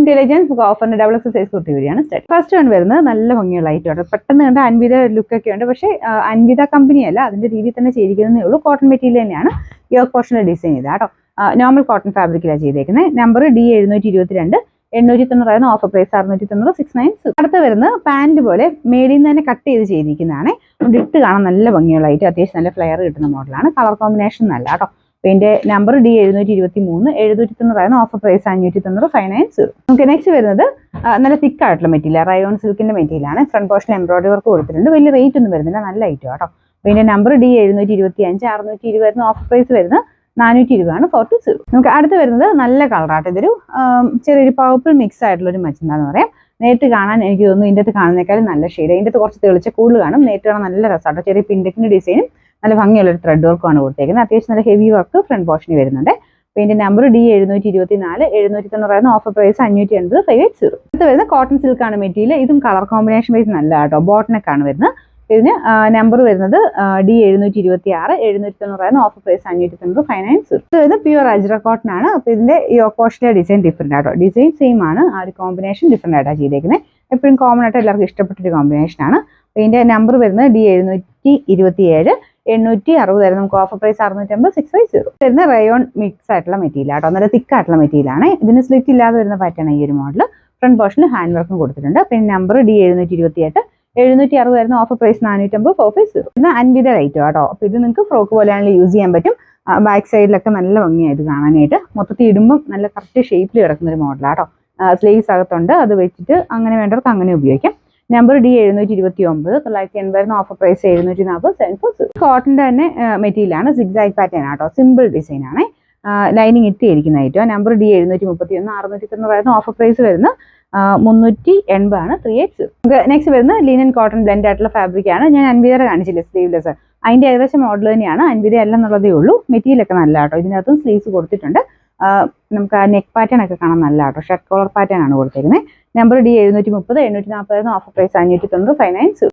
Intelligence ഓഫറിന്റെ double X size kurti കൂടിയാണ് start. First one വരുന്നത് നല്ല ഭംഗിയുള്ള ഐറ്റമാണ്. പെട്ടെന്ന് കണ്ട അൻവിത ലുക്കൊക്കെ ഉണ്ട്, പക്ഷേ അൻവിത കമ്പനിയല്ല, അതിന്റെ രീതിയിൽ തന്നെ ചെയ്തിരിക്കുന്നതേ ഉള്ളൂ. കോട്ടൺ മെറ്റീരിയൽ തന്നെയാണ് യോക്ക് പോർഷനിൽ ഡിസൈൻ ചെയ്തത് കേട്ടോ. നോർമൽ കോട്ടൺ ഫാബ്രിക്കിലാണ് ചെയ്തേക്കുന്നത്. Number D722, 890 offer price 690 696. അടുത്ത് വരുന്നത് പാന്റ് പോലെ മേളിൽ നിന്ന് തന്നെ കട്ട് ചെയ്ത് ചെയ്തിരിക്കുന്നതാണ്. അതുകൊണ്ട് ഇട്ട് കാണാൻ നല്ല ഭംഗിയുള്ള ഐറ്റം, അത്യാവശ്യം നല്ല ഫ്ലെയർ കിട്ടുന്ന മോഡലാണ്. കളർ കോമ്പിനേഷൻ നല്ല കേട്ടോ. ഇതിന്റെ നമ്പർ D723, 790 ഓഫർ പ്രൈസ് 590 590. നമുക്ക് നെക്സ്റ്റ് വരുന്നത് നല്ല തിക്ക് ആയിട്ടുള്ള മെറ്റീരിയൽ, റയോൺ സിൽക്കിന്റെ മെറ്റീരിയലാണ്. ഫ്രണ്ട് പോർഷനിൽ എംബ്രോയിഡറി വർക്ക് കൊടുത്തിട്ടുണ്ട്. വലിയ റേറ്റ് ഒന്നും വരുന്നില്ല, നല്ല ഐറ്റം കേട്ടോ. ഇതിന്റെ നമ്പർ D725, 620 ഓഫർ പ്രൈസ് വരുന്നത് 420 420. നമുക്ക് അടുത്ത് വരുന്നത് നല്ല കളറാട്ടോ. ഇതൊരു ചെറിയൊരു പർപ്പിൾ മിക്സ് ആയിട്ടുള്ള ഒരു മച്ച് എന്താന്ന് പറയാം. നേരിട്ട് കാണാൻ എനിക്ക് തോന്നുന്നു ഇതിൻ്റെ അകത്ത് കാണുന്നേക്കാളും നല്ല ഷെയ്ഡ്. ഇതിൻ്റെ അകത്ത് കുറച്ച് തെളിച്ച കൂടുതൽ കാണും. നേരിട്ട് കാണാൻ നല്ല രസമാട്ടോ. ചെറിയ പിൻഡക്കിന്റെ ഡിസൈനും നല്ല ഭംഗിയുള്ള ഒരു ത്രെഡ് വർക്കുമാണ് കൊടുത്തേക്കുന്നത്. അത്യാവശ്യം നല്ല ഹെവി വർക്ക് ഫ്രണ്ട് പോർഷനിൽ വരുന്നുണ്ട്. അപ്പോൾ ഇതിന്റെ നമ്പർ D724, 790 ഓഫർ പ്രൈസ് 580 580. അടുത്ത് വരുന്ന കോട്ടൺ സിൽക്കാണ് മെറ്റീരിയൽ. ഇതും കളർ കോമ്പിനേഷൻ വൈസ് നല്ല കേട്ടോ. ബോട്ടനൊക്കെയാണ് വരുന്നത്. ഇതിന് നമ്പർ വരുന്നത് D726, 790 ഓഫർ പ്രൈസ് 590 590. ഇത് വരുന്നത് പ്യൂർ അജ്ര കോട്ടൺ ആണ്. അപ്പോൾ ഇതിന്റെ യോക്കോഷിന്റെ ഡിസൈൻ ഡിഫറെന്റ് ആട്ടോ. ഡിസൈൻ സെയിം ആണ്, ആ ഒരു കോമ്പിനേഷൻ ഡിഫറെന്റ് ആയിട്ടാണ് ചെയ്തേക്കുന്നത്. എപ്പോഴും കോമൺ ആയിട്ട് എല്ലാവർക്കും ഇഷ്ടപ്പെട്ടൊരു കോമ്പിനേഷൻ ആണ്. അപ്പോൾ ഇതിന്റെ നമ്പർ വരുന്നത് D727, 860 നമുക്ക് ഓഫർ പ്രൈസ് 650 650. വരുന്ന റയോൺ മിക്സ് ആയിട്ടുള്ള മെറ്റീരിയൽ ആട്ടോ. നല്ല തിക്ക് ആയിട്ടുള്ള മെറ്റീരിയൽ ആണ്. ഇതിന് സ്ലിറ്റ് ഇല്ലാതെ വരുന്ന പാറ്റേൺ ഈ ഒരു മോഡൽ. ഫ്രണ്ട് പോർഷനിൽ ഹാൻഡ് വർക്കും കൊടുത്തിട്ടുണ്ട്. പിന്നെ നമ്പർ D728, 760 ഓഫർ പ്രൈസ് 450 450. ഇത് അൻവിത റേറ്റ് കേട്ടോ. അപ്പോൾ ഇത് നിങ്ങൾക്ക് ഫ്രോക്ക് പോലെയാണെങ്കിൽ യൂസ് ചെയ്യാൻ പറ്റും. ബാക്ക് സൈഡിലൊക്കെ നല്ല ഭംഗിയായിട്ട് കാണാനായിട്ട്. മൊത്തത്തിൽ ഇടുമ്പം നല്ല കറക്റ്റ് ഷേപ്പിൽ കിടക്കുന്ന ഒരു മോഡലാട്ടോ. സ്ലീവ്സ് അകത്തുണ്ട്, അത് വെച്ചിട്ട് അങ്ങനെ വേണ്ടവർക്ക് അങ്ങനെ ഉപയോഗിക്കാം. Number D729, 980 offer price 740 740. കോട്ടന്റെ തന്നെ മെറ്റീരിയൽ ആണ്. സിഗ്സാഗ് പാറ്റേൺ ആട്ടോ. സിമ്പിൾ ഡിസൈൻ ആണ്. ലൈനിങ് ഇട്ടിരിക്കുന്നതായിട്ടോ. നമ്പർ D731, 690 ഓഫർ പ്രൈസ് വരുന്ന 380 ആണ് 380. നെക്സ്റ്റ് വരുന്ന ലിനൻ കോട്ടൺ ബ്ലെൻഡ് ആയിട്ടുള്ള ഫാബ്രിക് ആണ്. ഞാൻ അൻവിതയുടെ കാണിച്ചില്ലേ സ്ലീവ്ലെസ്, അതിന്റെ ഏകദേശം മോഡൽ തന്നെയാണ്. അൻവിത അല്ലെന്നുള്ളതേ ഉള്ളൂ. മെറ്റീരിയൽ ഒക്കെ നല്ല കേട്ടോ. ഇതിനകത്തും സ്ലീവ്സ് കൊടുത്തിട്ടുണ്ട്. നമുക്ക് ആ നെക്ക് പാറ്റേൺ ഒക്കെ കാണാൻ നല്ല കേട്ടോ. ഷർട്ട് കോളർ പാറ്റേൺ ആണ് കൊടുത്തിരിക്കുന്നത്. Number D730, 840 offer price 590 590.